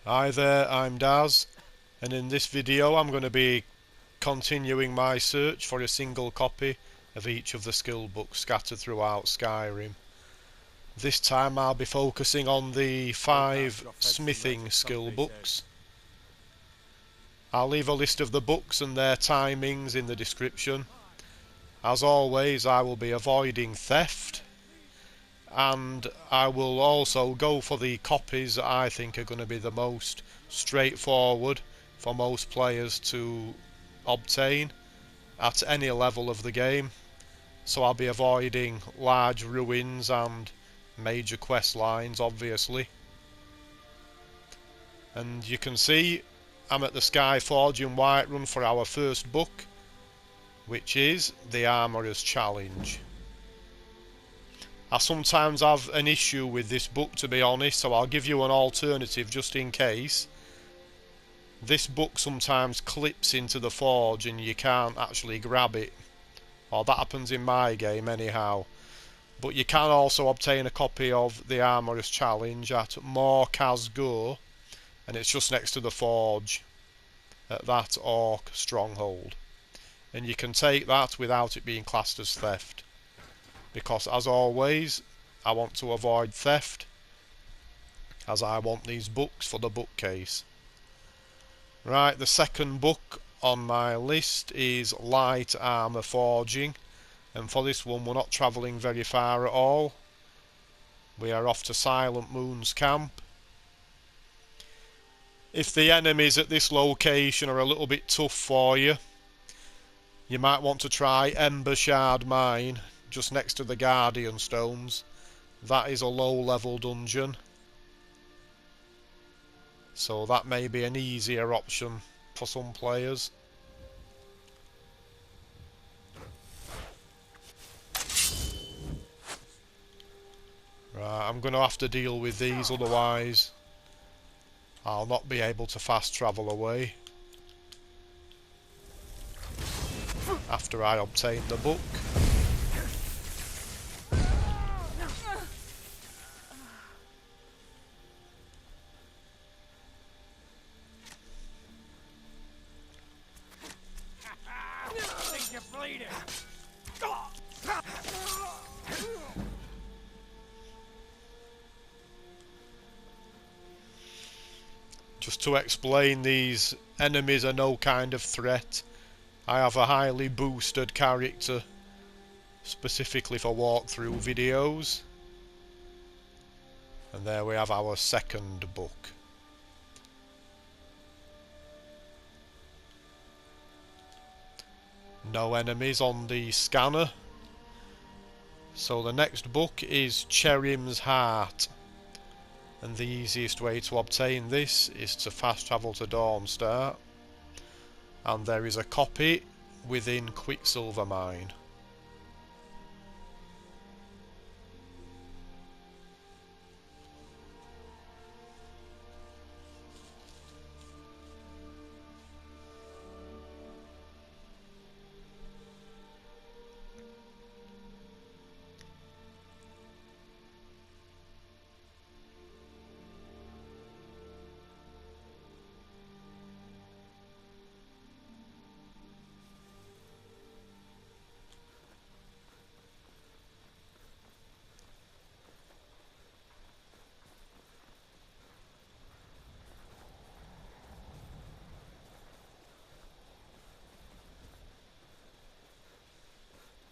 Hi there, I'm Daz, and in this video I'm going to be continuing my search for a single copy of each of the skill books scattered throughout Skyrim. This time I'll be focusing on the 5 smithing skill books. I'll leave a list of the books and their timings in the description. As always, I will be avoiding theft, and I will also go for the copies that I think are going to be the most straightforward for most players to obtain at any level of the game. So I'll be avoiding large ruins and major quest lines, obviously. And you can see I'm at the Skyforge in Whiterun for our first book, which is the Armourer's Challenge. I sometimes have an issue with this book, to be honest, so I'll give you an alternative just in case. This book sometimes clips into the forge and you can't actually grab it, or that happens in my game anyhow. But you can also obtain a copy of the Armourer's Challenge at Mor Casgo, and it's just next to the forge at that orc stronghold, and you can take that without it being classed as theft, because as always I want to avoid theft, as I want these books for the bookcase. Right, the second book on my list is Light Armour Forging, and for this one we're not travelling very far at all. We are off to Silent Moon's camp. If the enemies at this location are a little bit tough for you, you might want to try Ember Shard Mine, just next to the Guardian Stones. That is a low level dungeon, so that may be an easier option for some players. Right, I'm going to have to deal with these, otherwise I'll not be able to fast travel away after I obtain the book. Just to explain, these enemies are no kind of threat. I have a highly boosted character specifically for walkthrough videos. And there we have our second book. No enemies on the scanner. So the next book is Cherim's Heart. And the easiest way to obtain this is to fast travel to Dawnstar, and there is a copy within Quicksilver Mine.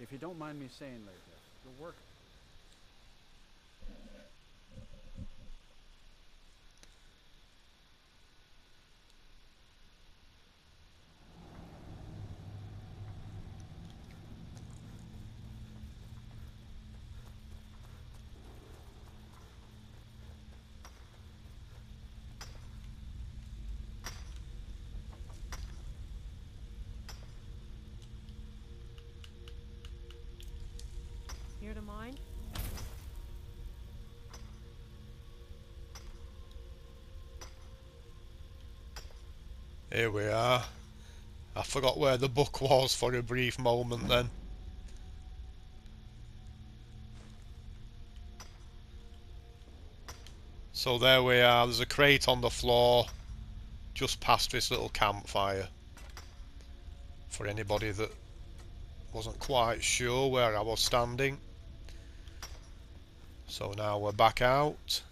If you don't mind me saying, later, the work. Here to mine? Here we are. I forgot where the book was for a brief moment then. So there we are, there's a crate on the floor just past this little campfire. For anybody that wasn't quite sure where I was standing. So now we're back out.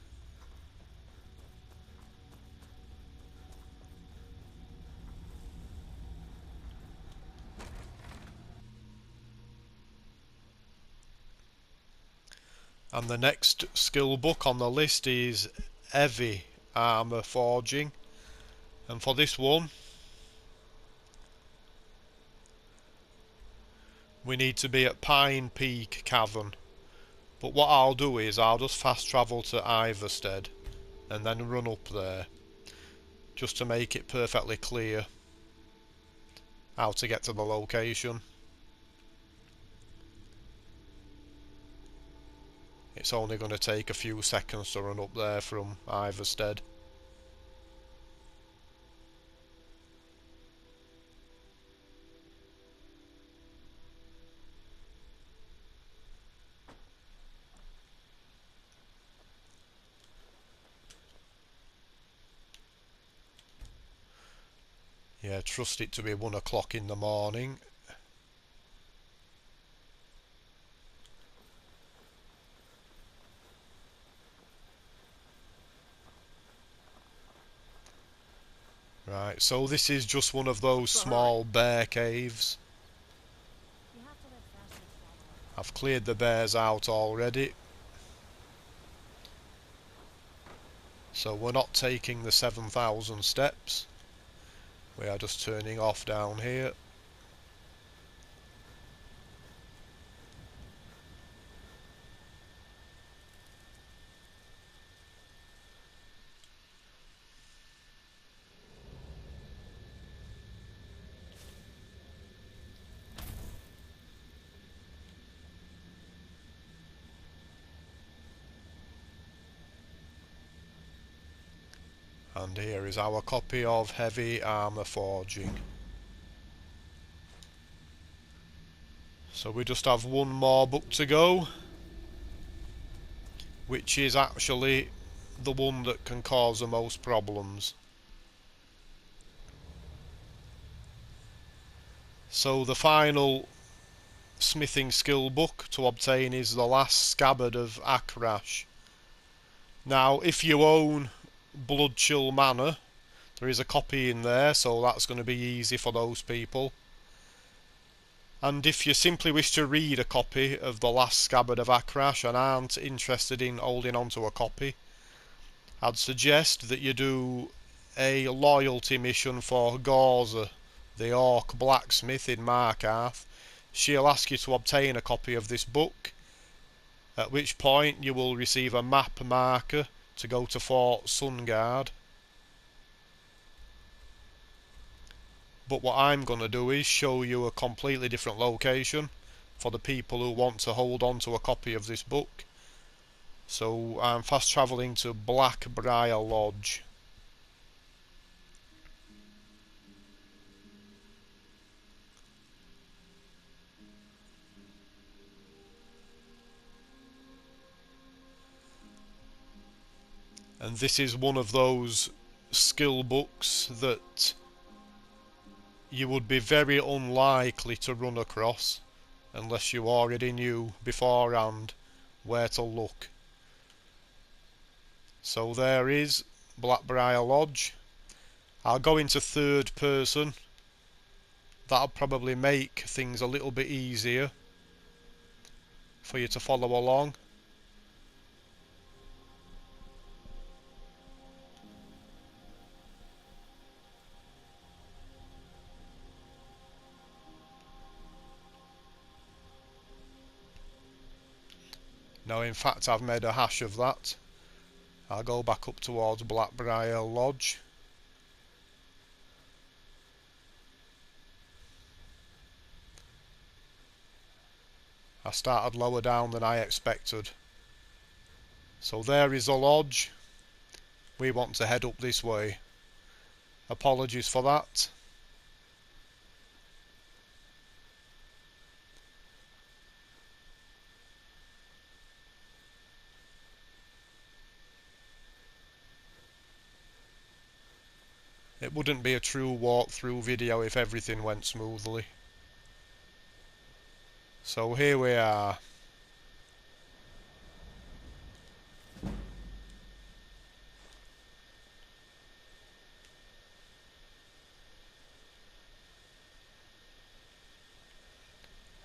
And the next skill book on the list is Heavy Armour Forging. And for this one, we need to be at Pine Peak Cavern. But what I'll do is I'll just fast travel to Iverstead and then run up there, just to make it perfectly clear how to get to the location. It's only going to take a few seconds to run up there from Iverstead. Yeah, trust it to be 1 o'clock in the morning. Right, so this is just one of those small bear caves. You have to live faster to follow. I've cleared the bears out already. So we're not taking the 7,000 steps. We are just turning off down here. And here is our copy of Heavy Armour Forging. So we just have one more book to go, which is actually the one that can cause the most problems. So the final smithing skill book to obtain is the last Scabbard of Akrash. Now, if you own Bloodchill Manor, there is a copy in there, so that's going to be easy for those people. And if you simply wish to read a copy of the last Scabbard of Akrash and aren't interested in holding on to a copy, I'd suggest that you do a loyalty mission for Gorza, the Orc blacksmith in Markarth. She'll ask you to obtain a copy of this book, at which point you will receive a map marker to go to Fort Sungard. But what I'm going to do is show you a completely different location for the people who want to hold on to a copy of this book. So I'm fast travelling to Blackbriar Lodge. And this is one of those skill books that you would be very unlikely to run across unless you already knew beforehand where to look. So there is Blackbriar Lodge. I'll go into third person. That'll probably make things a little bit easier for you to follow along. Now, in fact, I've made a hash of that. I'll go back up towards Blackbriar Lodge. I started lower down than I expected. So there is the lodge. We want to head up this way. Apologies for that. It wouldn't be a true walkthrough video if everything went smoothly. So here we are.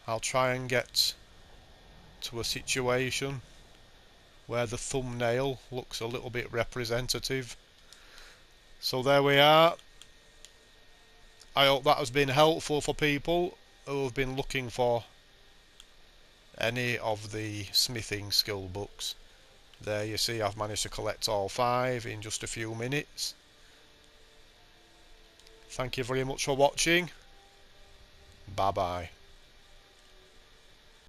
I'll try and get to a situation where the thumbnail looks a little bit representative. So there we are. I hope that has been helpful for people who have been looking for any of the smithing skill books. There you see I've managed to collect all 5 in just a few minutes. Thank you very much for watching. Bye bye.